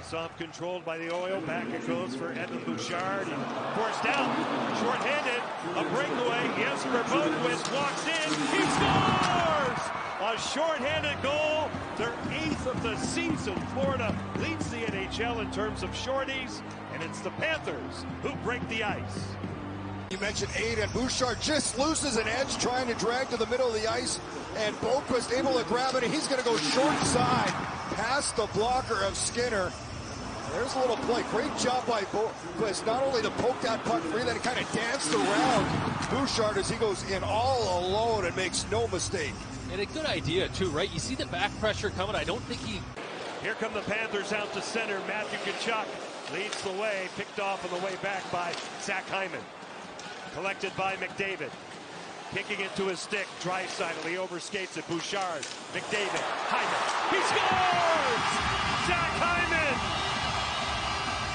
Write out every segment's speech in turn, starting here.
Face-off controlled by the Oil. Back it goes for Edmond Bouchard. Forced down. Short-handed. A breakaway. Jesper Boquist walks in. He scores! A short-handed goal. Their 8th of the season. Florida leads the NHL in terms of shorties. And it's the Panthers who break the ice. You mentioned 8, and Bouchard just loses an edge trying to drag to the middle of the ice. And Boquist able to grab it, and he's going to go short side past the blocker of Skinner. There's a little play. Great job by Boquist, not only to poke that puck free, then he kind of danced around Bouchard as he goes in all alone and makes no mistake. And a good idea, too, right? You see the back pressure coming. I don't think he... Here come the Panthers out to center. Matthew Tkachuk leads the way, picked off on the way back by Zach Hyman. Collected by McDavid. Kicking it to his stick. Draisaitl. He overskates it. Bouchard. McDavid. Hyman. He scores! Zach Hyman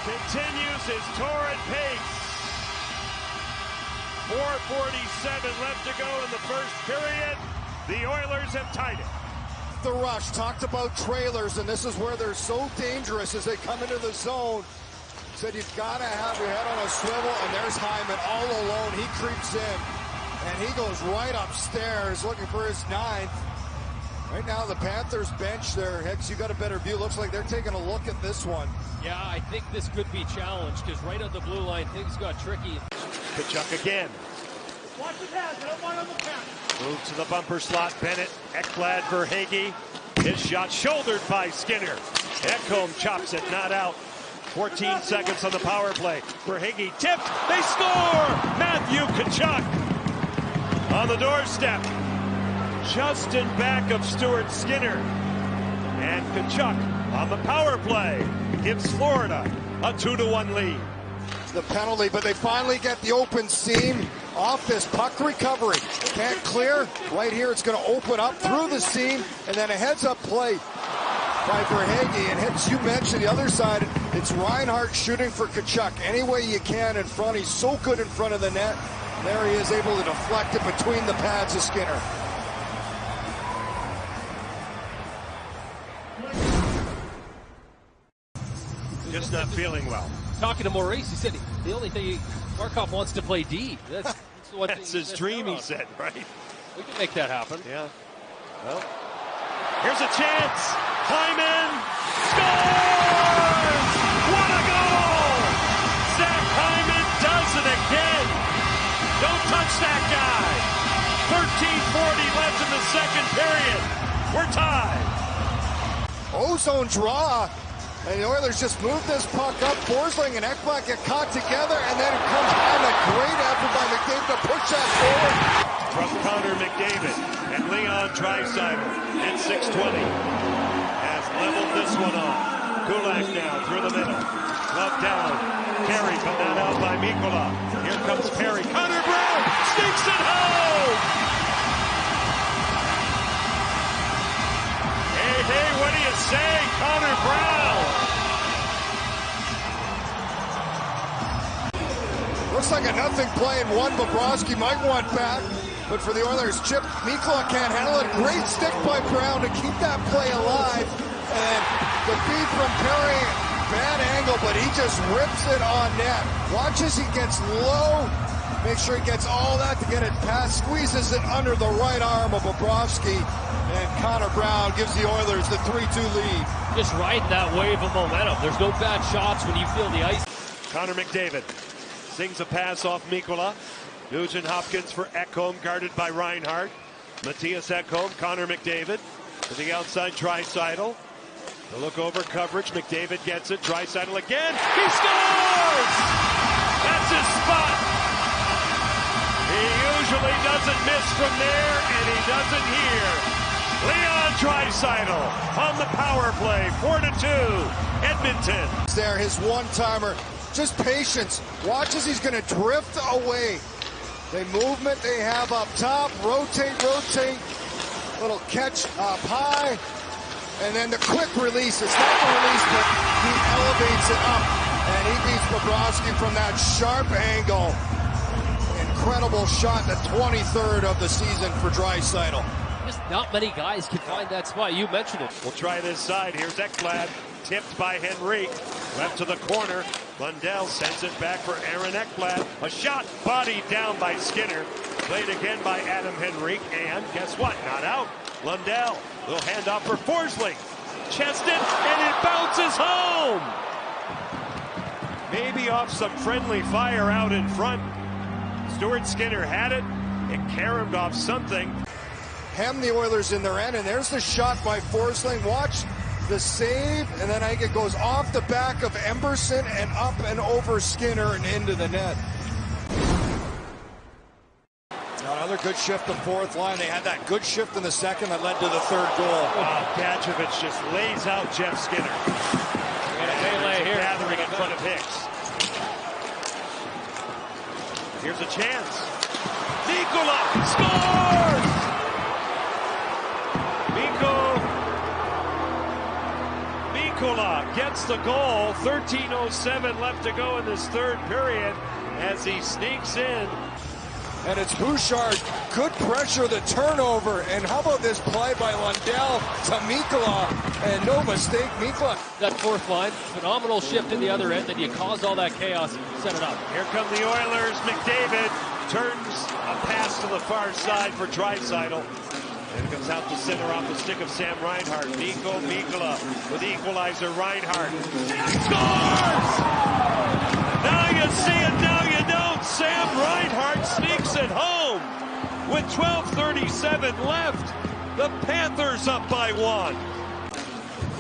continues his torrid pace. 4:47 left to go in the first period. The Oilers have tied it. The rush. Talked about trailers, and this is where they're so dangerous as they come into the zone. Said you've got to have your head on a swivel, and there's Hyman all alone. He creeps in, and he goes right upstairs looking for his 9th. Right now, the Panthers bench their heads. You got a better view. Looks like they're taking a look at this one. Yeah, I think this could be challenged because right on the blue line, things got tricky. Tkachuk again. Watch the pass. I don't want on the pass. Move to the bumper slot. Bennett. Ekblad for Hagee. His shot shouldered by Skinner. Ekholm chops it, not out. 14 seconds on the power play. Verhaeghe tipped. They score! Matthew Tkachuk on the doorstep. Just in back of Stuart Skinner. And Tkachuk on the power play gives Florida a 2-1 lead. The penalty, but they finally get the open seam off this puck recovery. Can't clear. Right here, it's going to open up through the seam, and then a heads-up play by Verhaeghe, and hits, you mentioned the other side, it's Reinhart shooting for Tkachuk any way you can in front. He's so good in front of the net. There he is able to deflect it between the pads of Skinner. Just not feeling well. Talking to Maurice, he said the only thing Markov wants to play D. That's what That's his dream, he said, right? We can make that happen. Yeah. Well, here's a chance. Hyman scores! What a goal! Zach Hyman does it again. Don't touch that guy. 13:40 left in the second period. We're tied. Ozone draw, and the Oilers just moved this puck up. Forsling and Ekblad get caught together, and then it comes on a great effort by McDavid to push that forward. From Connor McDavid and Leon Draisaitl at 6:20. Leveled this one off. Kulak now through the middle. Glove down. Carey, but not out by Mikkola. Here comes Perry. Connor Brown sneaks it home! Hey, what do you say, Connor Brown? Looks like a nothing play in one. Bobrovsky might want back, but for the Oilers, Chip Mikkola can't handle it. Great stick by Brown to keep that play alive. And the feed from Perry, bad angle, but he just rips it on net. Watch as he gets low. Make sure he gets all that to get it past. Squeezes it under the right arm of Bobrovsky. And Connor Brown gives the Oilers the 3-2 lead. Just riding that wave of momentum. There's no bad shots when you feel the ice. Connor McDavid sings a pass off Mikkola. Nugent Hopkins for Ekholm, guarded by Reinhart. Matthias Ekholm, Connor McDavid to the outside, Draisaitl. The look over coverage. McDavid gets it. Draisaitl again. He scores! That's his spot. He usually doesn't miss from there, and he doesn't here. Leon Draisaitl on the power play. 4-2. Edmonton. There, his one-timer. Just patience. Watch as he's going to drift away. The movement they have up top. Rotate. Little catch up high. And then the quick release. It's not the release, but he elevates it up. And he beats Bobrovsky from that sharp angle. Incredible shot, the 23rd of the season for Draisaitl. Just not many guys can find that spot. You mentioned it. We'll try this side. Here's Ekblad. tipped by Henrique. Left to the corner. Lundell sends it back for Aaron Ekblad. A shot bodied down by Skinner. Played again by Adam Henrique. And guess what? Not out. Lundell will hand off for Forsling. Chested, and it bounces home. Maybe off some friendly fire out in front. Stuart Skinner had it. It caromed off something. Hem the Oilers in their end, and there's the shot by Forsling. Watch the save, and then I think it goes off the back of Emberson and up and over Skinner and into the net. Another good shift, the fourth line. They had that good shift in the second that led to the third goal. Gadjevich just lays out Jeff Skinner. Melee here. Gathering in front of Hicks. Here's a chance. Mikkola scores! Mikkola gets the goal. 13:07 left to go in this third period as he sneaks in. And it's Bouchard. Good pressure, the turnover. And how about this play by Lundell to Mikkola? And no mistake, Mikkola. That fourth line, phenomenal shift in the other end, then you cause all that chaos, set it up. Here come the Oilers. McDavid turns a pass to the far side for Draisaitl. And it comes out to center off the stick of Sam Reinhart. Nico Mikkola with the equalizer. Reinhart scores! Now you see it, now you don't. Sam Reinhart sneaks it home with 12:37 left. The Panthers up by 1.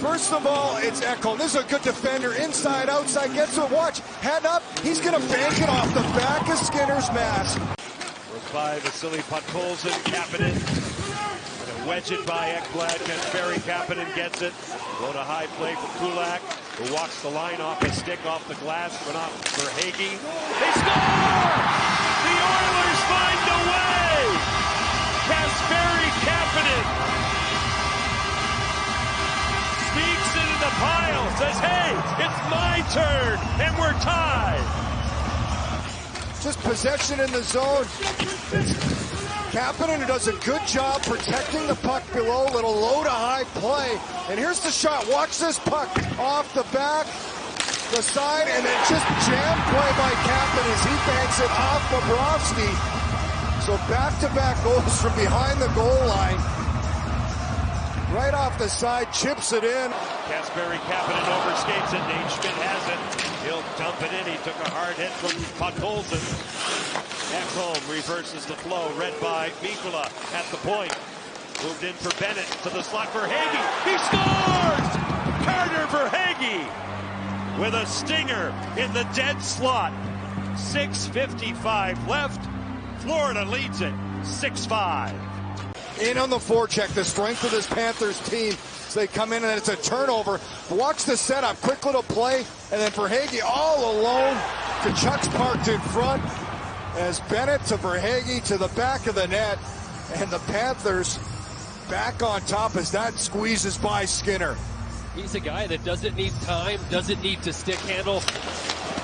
First of all, it's Ekholm. This is a good defender. Inside, outside, gets it. Watch, head up. He's going to bank it off the back of Skinner's mask. Goes by Vasily Podkolzin, Kapanen. Wedge it by Ekblad. Barry Kapanen gets it. Go to high play for Kulak, who walks the line off a stick off the glass, but off for Hagee. They score! The Oilers find a way! Barry Kapanen sneaks into the pile, says, hey, it's my turn, and we're tied. Just possession in the zone. Kapanen, who does a good job protecting the puck below, little low to high play. And here's the shot. Watch this puck off the back, the side, and then just jam play by Kapanen as he banks it off Bobrovsky. So back-to-back goals from behind the goal line. Right off the side, chips it in. Barry Kapanen overskates it. Nate Schmidt has it. He'll dump it in. He took a hard hit from Podkolzin. Ekholm reverses the flow, read by Mikkola at the point. Moved in for Bennett to the slot for Hagee. He scores! Carter for Hagee with a stinger in the dead slot. 6:55 left. Florida leads it 6-5. In on the forecheck, the strength of this Panthers team. So they come in and it's a turnover. Watch the setup, quick little play, and then for Hagee all alone. Kachuk's parked in front. As Bennett to Verhaeghe to the back of the net, and the Panthers back on top as that squeezes by Skinner. He's a guy that doesn't need time, doesn't need to stick handle.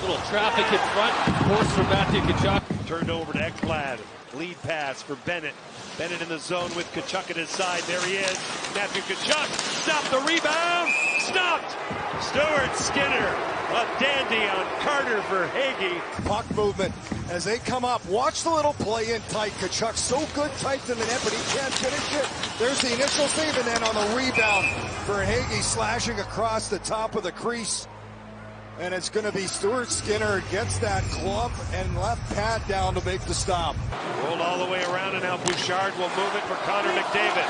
Little traffic in front, force from Matthew Tkachuk. Turned over to Ekblad. Lead pass for Bennett. Bennett in the zone with Tkachuk at his side. There he is. Matthew Tkachuk. Stop the rebound. Stopped. Stuart Skinner. A dandy on Carter for Hagee. Puck movement as they come up. Watch the little play in tight. Tkachuk so good tight to the net, but he can't finish it. There's the initial save, and then on the rebound for Hagee slashing across the top of the crease. And it's going to be Stuart Skinner gets that glove and left pad down to make the stop. Rolled all the way around, and now Bouchard will move it for Connor McDavid.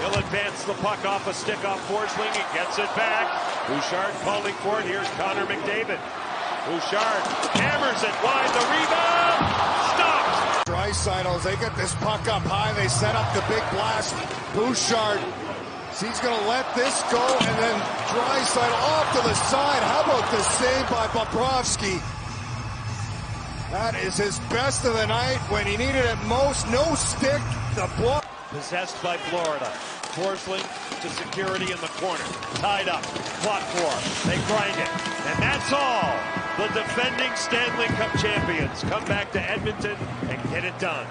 He'll advance the puck off a stick off Forsling. He gets it back. Bouchard calling for it. Here's Connor McDavid. Bouchard hammers it wide. The rebound. Stopped. Draisaitl, they get this puck up high. They set up the big blast. Bouchard. He's going to let this go, and then Draisaitl off to the side. How about the save by Bobrovsky? That is his best of the night when he needed it most. No stick. The block. Possessed by Florida. Forsling to security in the corner. Tied up. Fought for. They grind it. And that's all. The defending Stanley Cup champions come back to Edmonton and get it done.